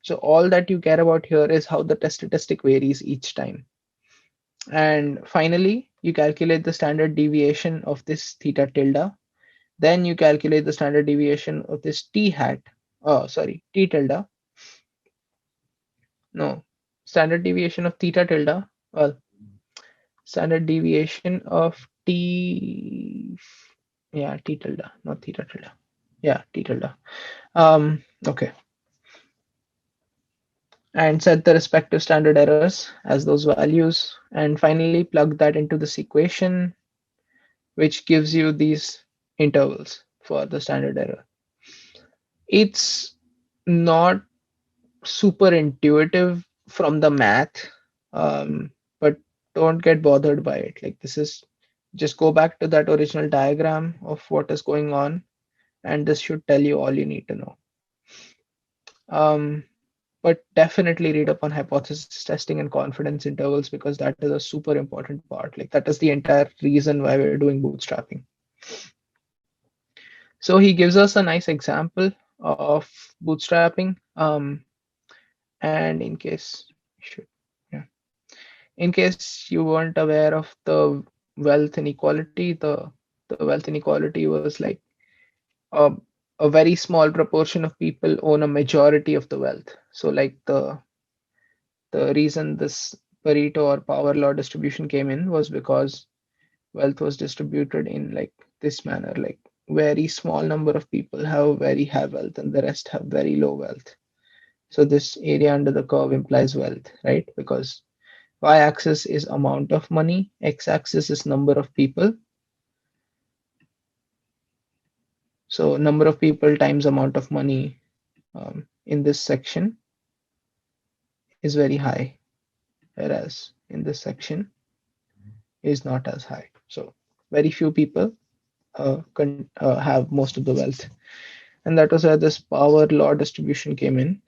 So all that you care about here is how the test statistic varies each time. And finally, you calculate the standard deviation of this theta tilde. Then you calculate the standard deviation of this t hat. Oh, sorry, t tilde. No, standard deviation of theta tilde. Well, standard deviation of t, yeah, t tilde, not theta tilde. Yeah, t tilde. Okay. And set the respective standard errors as those values. And finally, plug that into this equation, which gives you these intervals for the standard error. It's not super intuitive from the math, but don't get bothered by it. Like this is just go back to that original diagram of what is going on and this should tell you all you need to know. Um, but definitely read up on hypothesis testing and confidence intervals, because that is a super important part. Like that is the entire reason why we're doing bootstrapping. So he gives us a nice example of bootstrapping. And in case should yeah, in case you weren't aware of the wealth inequality, the wealth inequality was like a, a very small proportion of people own a majority of the wealth. So like the reason this Pareto or power law distribution came in was because wealth was distributed in like this manner, like very small number of people have very high wealth and the rest have very low wealth. So this area under the curve implies wealth, right? Because y-axis is amount of money, x-axis is number of people. So number of people times amount of money in this section is very high, whereas in this section is not as high. So very few people have most of the wealth, and that was where this power law distribution came in.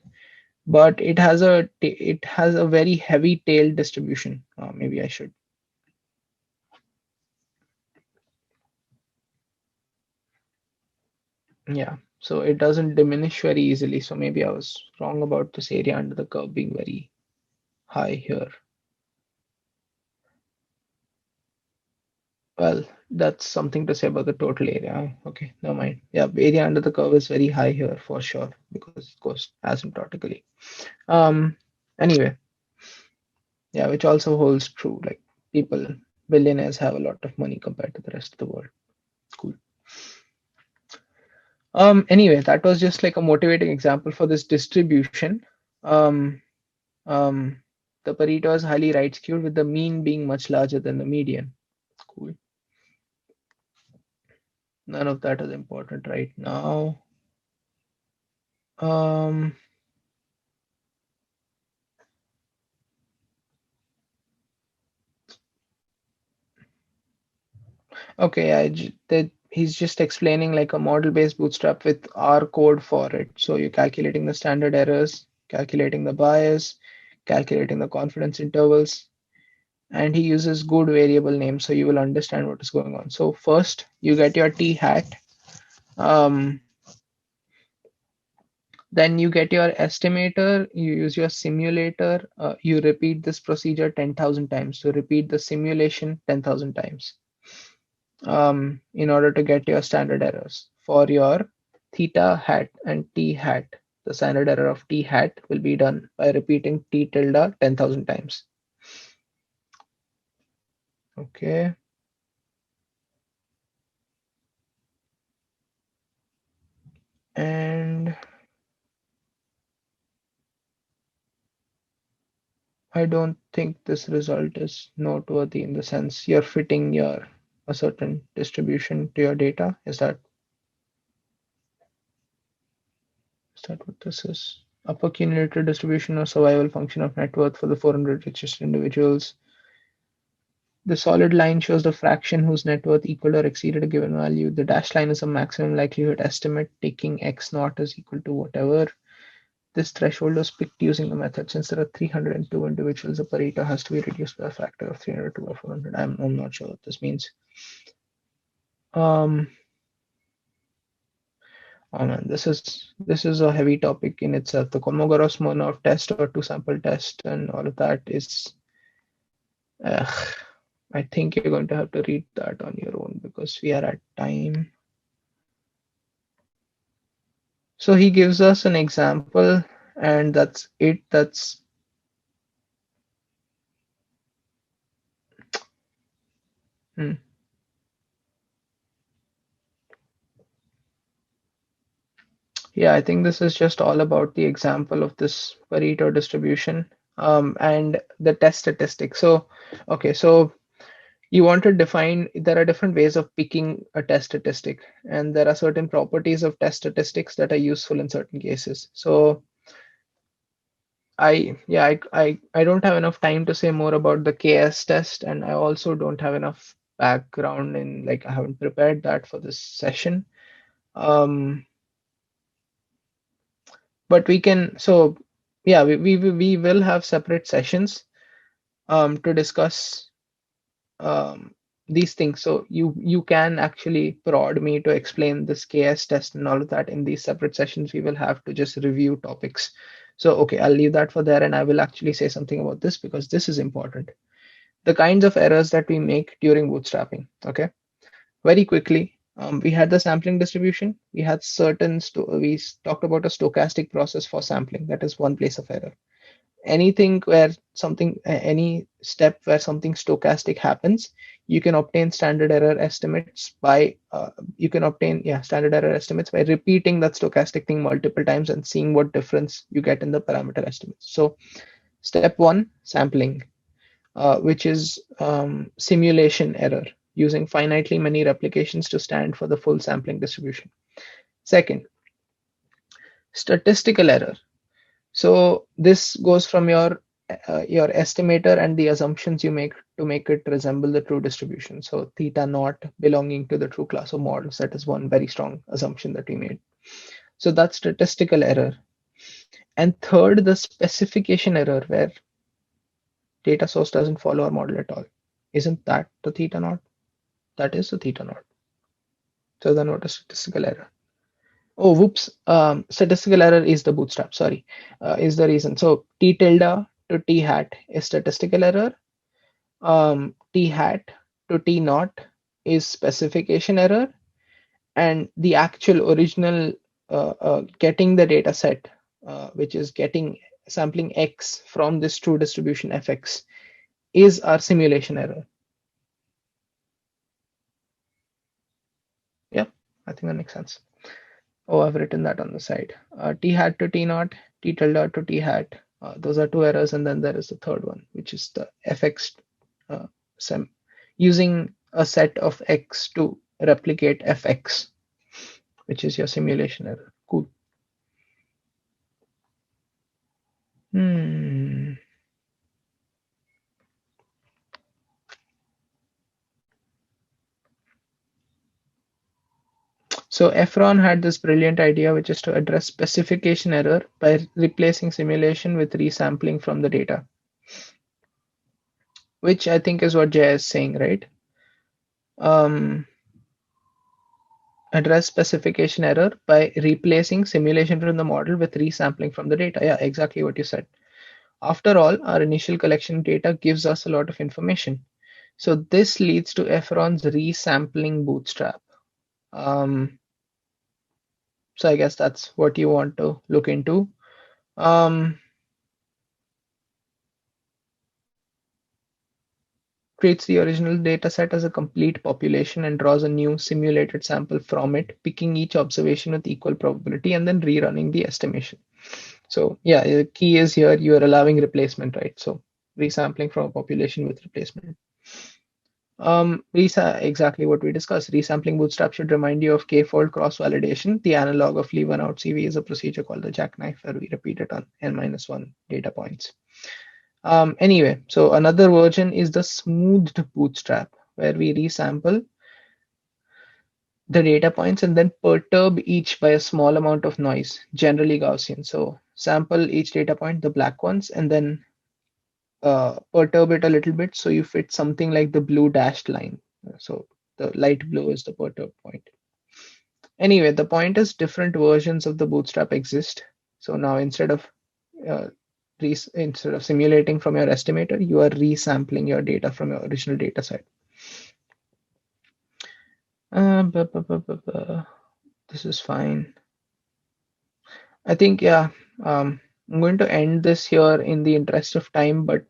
But it has a very heavy tail distribution. Maybe I should. Yeah, so it doesn't diminish very easily. So maybe I was wrong about this area under the curve being very high here. Well, that's something to say about the total area. Okay, never mind. Yeah, area under the curve is very high here for sure because it goes asymptotically. Um, anyway, yeah, which also holds true. Like people, billionaires have a lot of money compared to the rest of the world. Cool. Anyway, that was just like a motivating example for this distribution. Um, um, the Pareto is highly right skewed with the mean being much larger than the median. Cool. None of that is important right now. Um, okay, he's just explaining like a model-based bootstrap with R code for it. So you're calculating the standard errors, calculating the bias, calculating the confidence intervals, and he uses good variable names so you will understand what is going on. So first you get your t hat, um, then you get your estimator, you use your simulator, you repeat this procedure 10,000 times. So repeat the simulation 10,000 times in order to get your standard errors. For your theta hat and t hat, the standard error of t hat will be done by repeating t tilde 10,000 times. Okay. And I don't think this result is noteworthy in the sense you're fitting your a certain distribution to your data. Is that what this is? Upper cumulative distribution or survival function of net worth for the 400 richest individuals. The solid line shows the fraction whose net worth equaled or exceeded a given value. The dashed line is a maximum likelihood estimate taking x naught is equal to whatever. This threshold was picked using the method. Since there are 302 individuals, the Pareto has to be reduced by a factor of 302 by 400. I'm not sure what this means. Oh man, this is a heavy topic in itself. The Kolmogorov-Smirnov test or two-sample test and all of that is. I think you're going to have to read that on your own because we are at time. So he gives us an example, and that's it. Hmm. Yeah, I think this is just all about the example of this Pareto distribution and the test statistic. So, okay, so you want to define, there are different ways of picking a test statistic, and there are certain properties of test statistics that are useful in certain cases. So I don't have enough time to say more about the KS test, and I also don't have enough background in, like, I haven't prepared that for this session. But we can, so yeah, we will have separate sessions to discuss um, these things. So you can actually prod me to explain this KS test and all of that in these separate sessions. We will have to just review topics. So okay, I'll leave that for there, and I will actually say something about this because this is important. The kinds of errors that we make during bootstrapping. Okay, very quickly. We had the sampling distribution. We had we talked about a stochastic process for sampling. That is one place of error. Anything where any step where something stochastic happens, you can obtain standard error estimates by standard error estimates by repeating that stochastic thing multiple times and seeing what difference you get in the parameter estimates. So step one, sampling, which is simulation error using finitely many replications to stand for the full sampling distribution. Second, statistical error. So this goes from your estimator and the assumptions you make to make it resemble the true distribution. So theta naught belonging to the true class of models. That is one very strong assumption that we made. So that's statistical error. And third, the specification error where data source doesn't follow our model at all. Isn't that the theta naught? That is the theta naught. So then what is statistical error? Oh, whoops. Statistical error is the bootstrap, sorry, is the reason. So T tilde to T hat is statistical error. T hat to T naught is specification error. And the actual original getting the data set, which is getting sampling X from this true distribution fx, is our simulation error. Yeah, I think that makes sense. Oh, I've written that on the side. T hat to T naught, T tilde to T hat. Those are two errors, and then there is the third one, which is the fx sem using a set of x to replicate fx, which is your simulation error. Cool. Hmm. So Efron had this brilliant idea, which is to address specification error by replacing simulation with resampling from the data, which I think is what Jay is saying, right? Address specification error by replacing simulation from the model with resampling from the data. Yeah, exactly what you said. After all, our initial collection data gives us a lot of information. So this leads to Efron's resampling bootstrap. So I guess that's what you want to look into. Treats the original dataset as a complete population and draws a new simulated sample from it, picking each observation with equal probability and then rerunning the estimation. So yeah, the key is here you are allowing replacement, right? So resampling from a population with replacement. Exactly what we discussed. Resampling Bootstrap should remind you of k-fold cross-validation. The analog of leave one out CV is a procedure called the jackknife, where we repeat it on n-1 data points. Anyway, so another version is the smoothed bootstrap, where we resample the data points and then perturb each by a small amount of noise, generally Gaussian. So sample each data point, the black ones, and then perturb it a little bit so you fit something like the blue dashed line. So the light blue is the perturb point. Anyway, the point is different versions of the bootstrap exist. So now uh, instead of simulating from your estimator, you are resampling your data from your original data set. This is fine. I think, yeah, I'm going to end this here in the interest of time, but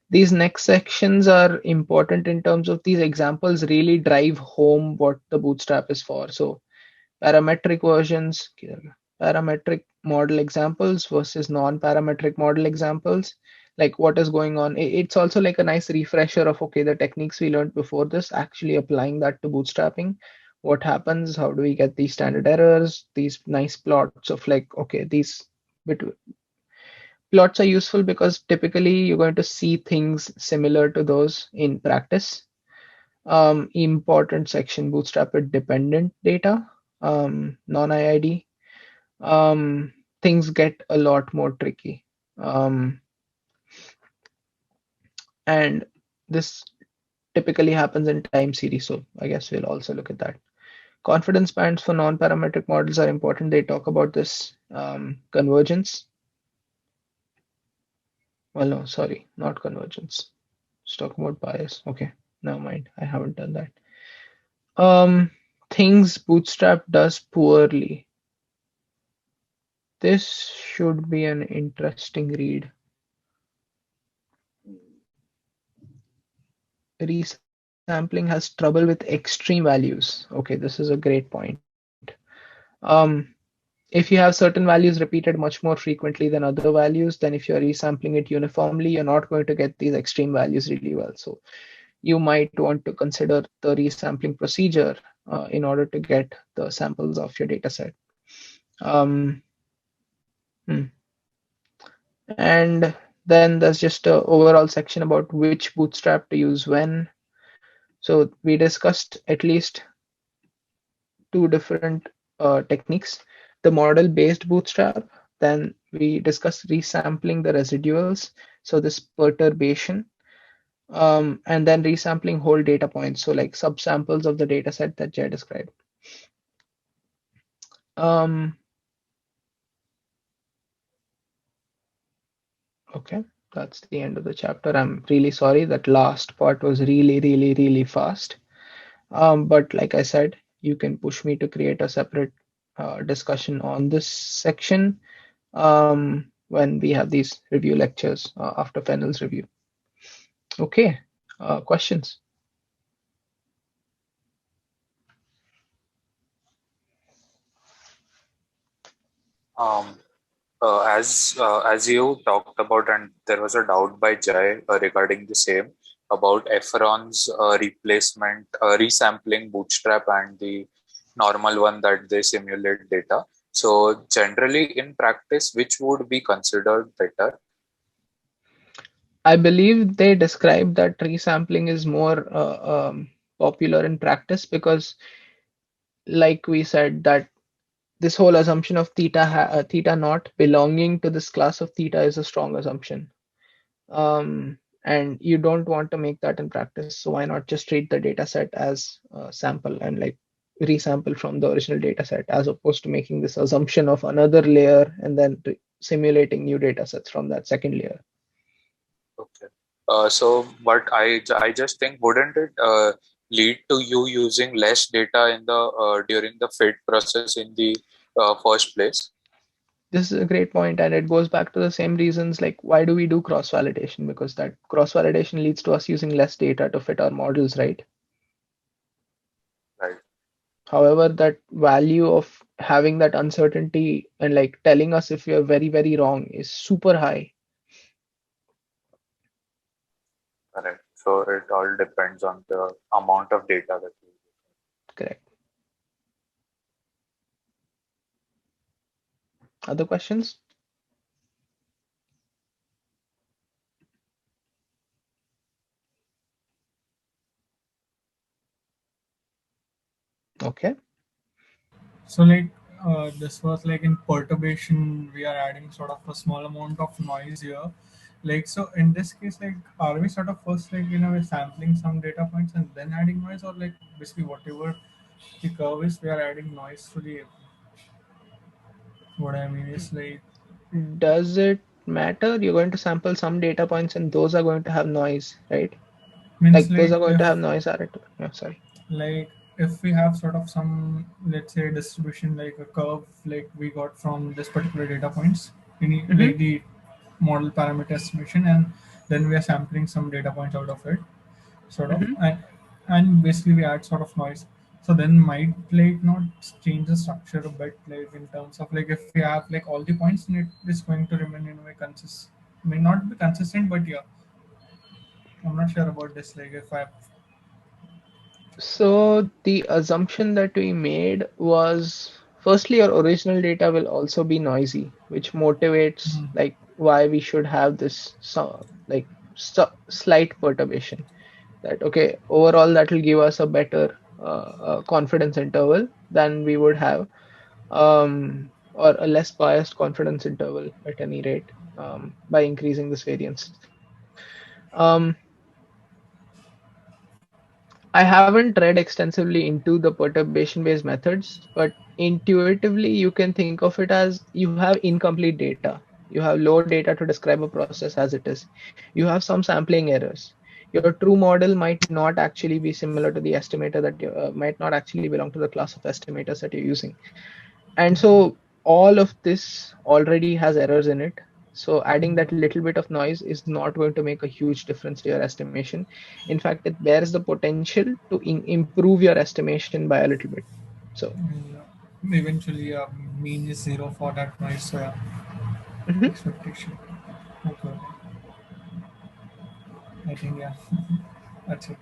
these next sections are important in terms of these examples really drive home what the bootstrap is for. So parametric versions, parametric model examples versus non-parametric model examples, like what is going on. It's also like a nice refresher of, okay, the techniques we learned before this, actually applying that to bootstrapping. What happens? How do we get these standard errors? These nice plots of like, okay, these plots are useful because typically you're going to see things similar to those in practice. Important section, bootstrap with dependent data. non-IID, things get a lot more tricky. Um, and this typically happens in time series, so I guess we'll also look at that. Confidence bands for non-parametric models are important. They talk about this convergence. Well, no, sorry, not convergence. Let's talk about bias. Okay, never mind. I haven't done that. Things Bootstrap does poorly. This should be an interesting read. Resampling has trouble with extreme values. Okay, this is a great point. Um, if you have certain values repeated much more frequently than other values, then if you're resampling it uniformly, you're not going to get these extreme values really well. So you might want to consider the resampling procedure in order to get the samples of your data set. Um, hmm. And then there's just an overall section about which bootstrap to use when. So we discussed at least two different techniques. The model-based bootstrap, then we discussed resampling the residuals, so this perturbation, and then resampling whole data points, so like subsamples of the data set that Jay described. Um, okay, that's the end of the chapter. I'm really sorry, that last part was really fast. But like I said, you can push me to create a separate discussion on this section when we have these review lectures after Fennel's review. Okay, questions? Um, as you talked about, and there was a doubt by Jai regarding the same about Efron's replacement, resampling Bootstrap and the normal one that they simulate data. So generally, in practice, which would be considered better? I believe they describe that resampling is more popular in practice because, like we said, that this whole assumption of theta naught belonging to this class of theta is a strong assumption. And you don't want to make that in practice. So why not just treat the data set as a sample and like resample from the original data set as opposed to making this assumption of another layer and then simulating new data sets from that second layer. Okay. But I just think, wouldn't it lead to you using less data in the during the fit process in the first place? This is a great point, and it goes back to the same reasons like why do we do cross validation? Because that cross validation leads to us using less data to fit our models, right? Right. However, that value of having that uncertainty and like telling us if we are very wrong is super high. Correct. So it all depends on the amount of data that you. Correct. Other questions? Okay. So like this was like in perturbation, we are adding sort of a small amount of noise here. Like so in this case, like are we sort of first like we're sampling some data points and then adding noise, or like basically whatever the curve is, we are adding noise to the. What I mean is like Does it matter? You're going to sample some data points and those are going to have noise, right? means Like those like are going to if have noise added to it. Yeah, sorry. like if we have sort of some, let's say, distribution like a curve like we got from this particular data points in Mm-hmm. like the model parameter estimation, and then we are sampling some data points out of it sort of, Mm-hmm. and basically we add sort of noise. So then might like not change the structure a bit, like in terms of like if we have like all the points, then it is going to remain in a way consist, may not be consistent, but yeah, I'm not sure about this, like if I. So the assumption that we made was firstly your original data will also be noisy, which motivates Hmm. like why we should have this slight perturbation. That okay, overall that will give us a better confidence interval than we would have, or a less biased confidence interval at any rate, by increasing this variance. Um, I haven't read extensively into the perturbation-based methods, but intuitively you can think of it as you have incomplete data. You have low data to describe a process as it is. You have some sampling errors. Your true model might not actually be similar to the estimator that you might not actually belong to the class of estimators that you're using. And so all of this already has errors in it. So adding that little bit of noise is not going to make a huge difference to your estimation. In fact, it bears the potential to improve your estimation by a little bit. So, Yeah. Eventually, mean is zero for that noise. So yeah, mhm. expectation. Okay. I think yeah, that's it.